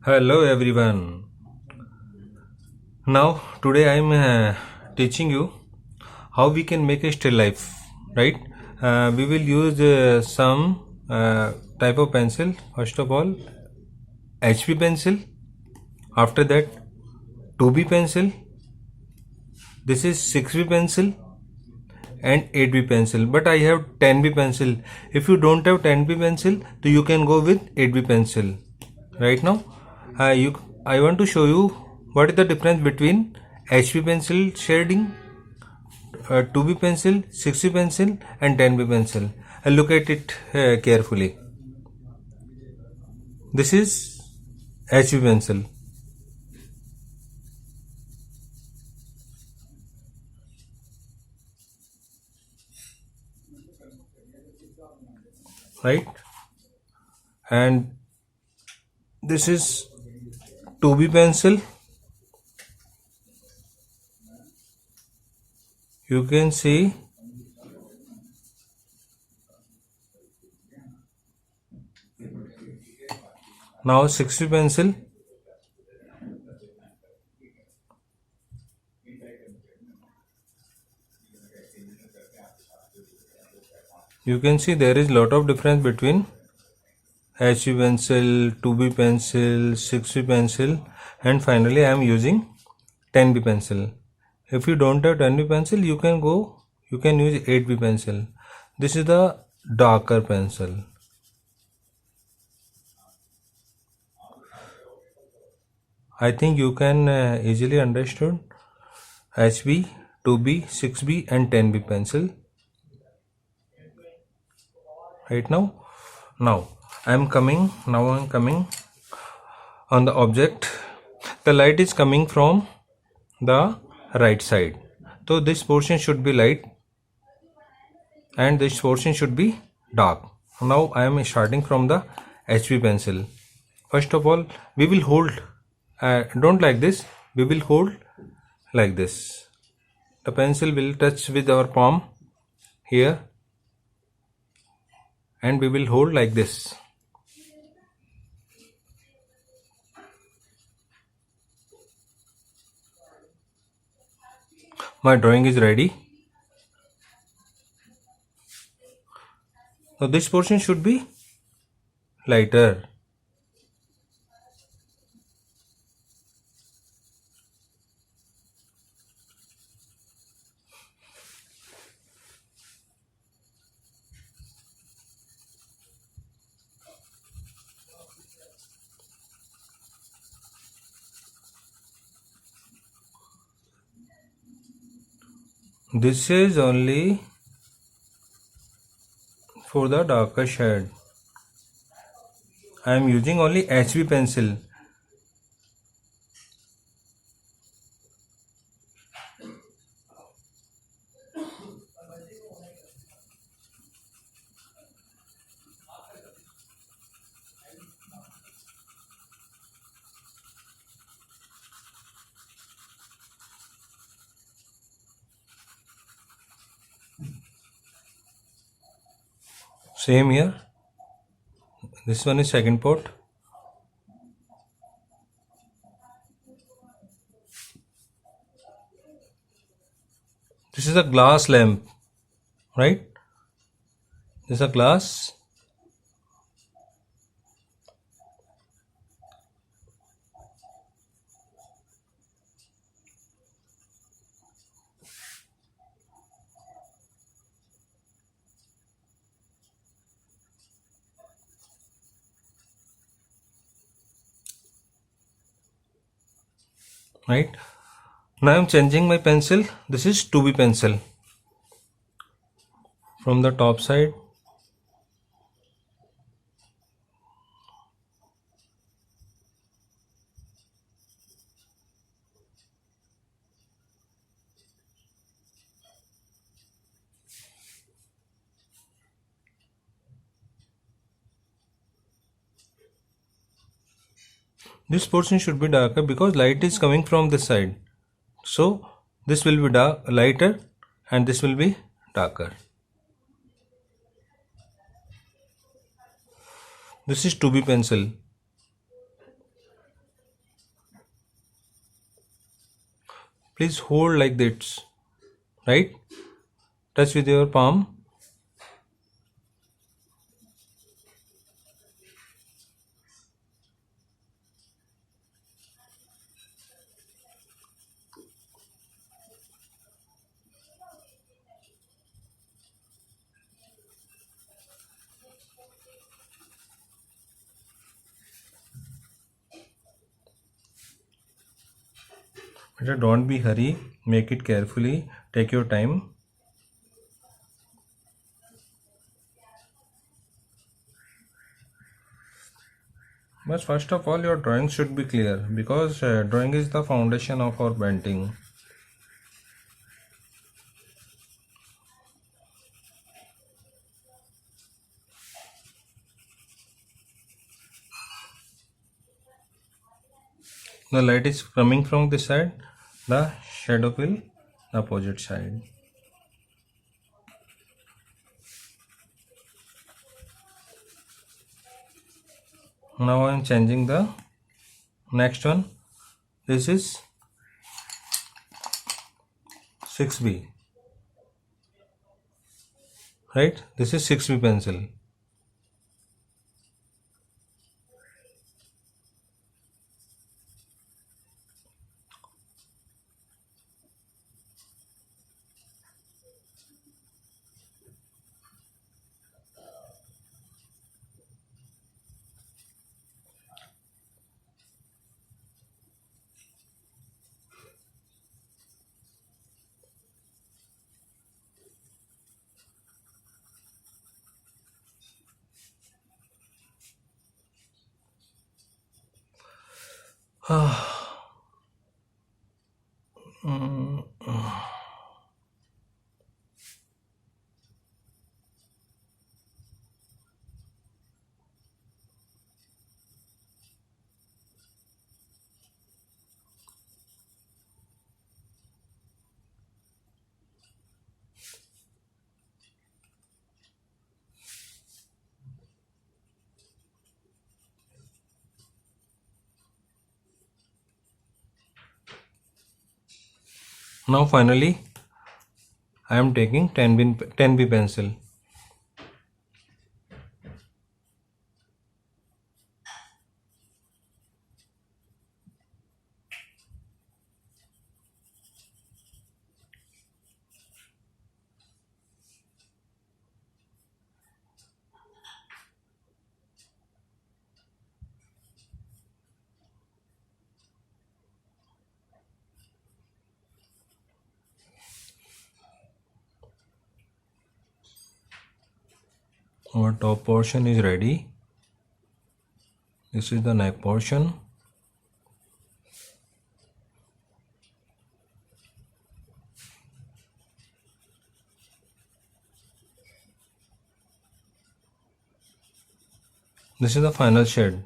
Hello everyone. Now today I am teaching you how we can make a still life, right? We will use some type of pencil. First of all, HB pencil. After that, 2B pencil. This is 6B pencil and 8B pencil. But I have 10B pencil. If you don't have 10B pencil, so you can go with 8B pencil. Right now, I want to show you what is the difference between HB pencil shading, 2B pencil, 6B pencil and 10B pencil. Look at it carefully. This is HB pencil, right? And this is 2B pencil. You can see now 6B pencil. You can see there is lot of difference between HB pencil, 2B pencil, 6B pencil, and finally I am using 10B pencil. If you don't have 10B pencil, you can use 8B pencil. This is the darker pencil. I think you can easily understood HB, 2B, 6B and 10B pencil. Right now I am coming on the object. The light is coming from the right side, so this portion should be light and this portion should be dark. Now I am starting from the HB pencil. First of all, we will hold, don't like this, we will hold like this. The pencil will touch with our palm here and we will hold like this. My drawing is ready. Now this portion should be lighter. This is only for the darker shade. I am using only HB pencil. Same here. This one is second pot. This is a glass lamp, right? This is a glass. Right? Now I am changing my pencil. This is 2B pencil. From the top side, this portion should be darker because light is coming from this side. So this will be lighter and this will be darker. This is 2B pencil. please hold like this, right? Touch with your palm. Better don't be hurry, make it carefully, take your time. But first of all, your drawing should be clear, because drawing is the foundation of our painting. The light is coming from this side, the shadow will the opposite side. Now I am changing the next one. This is 6B, right? This is 6B pencil. Now finally I am taking 10B pencil. Our top portion is ready. This is the neck portion. This is the final shade.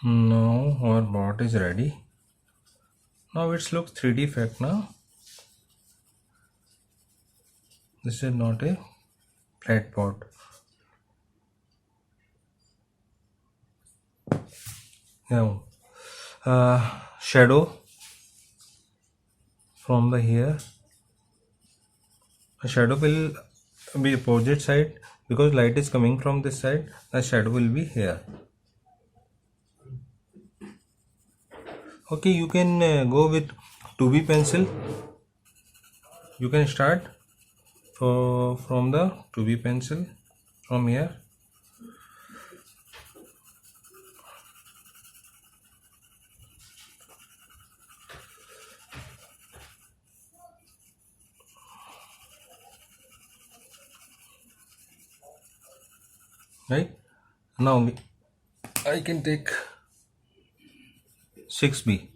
Now our bot is ready. Now it looks 3D effect now. This is not a flat bot. Now shadow from the here. The shadow will be opposite side because light is coming from this side. The shadow will be here. Okay, you can go with 2B pencil. You can start from the 2B pencil from here. Right now I can take 6B.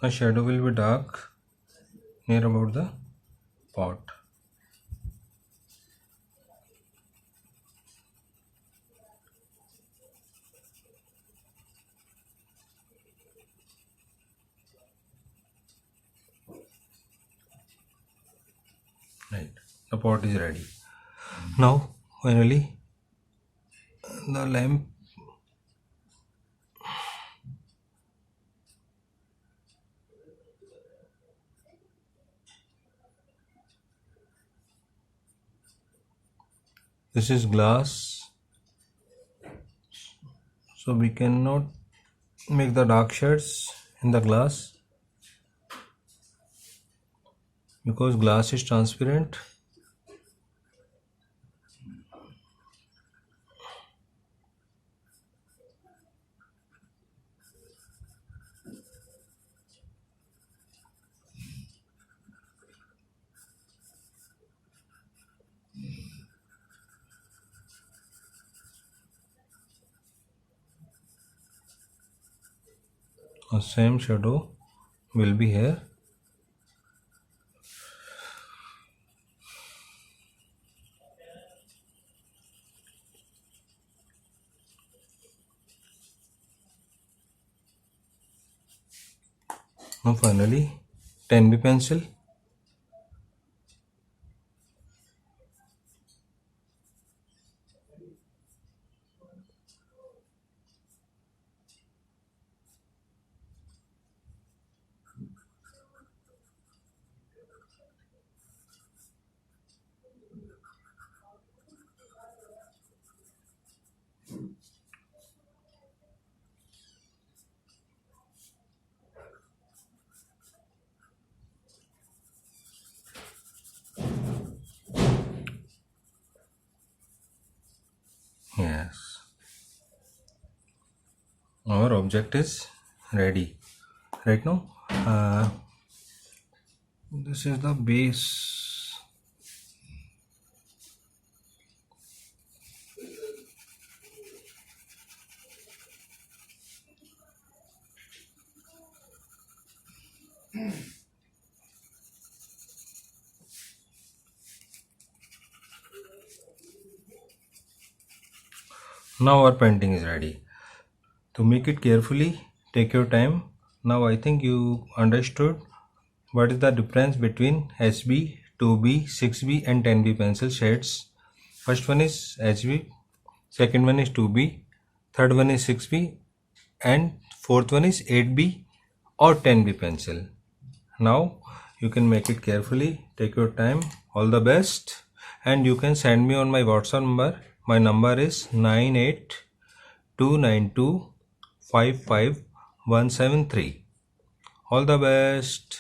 The shadow will be dark near about the pot. Right, the pot is ready. Now finally the lamp. This is glass, so we cannot make the dark shades in the glass because glass is transparent. The same shadow will be here. Now finally 10B pencil. Yes, our object is ready right now. This is the base. Now our painting is ready. To make it carefully, take your time. Now I think you understood what is the difference between HB, 2B, 6B and 10B pencil shades. First one is HB, second one is 2B, third one is 6B and fourth one is 8B or 10B pencil. Now you can make it carefully, take your time. All the best, and you can send me on my WhatsApp number. My number is 98292 55173. All the best.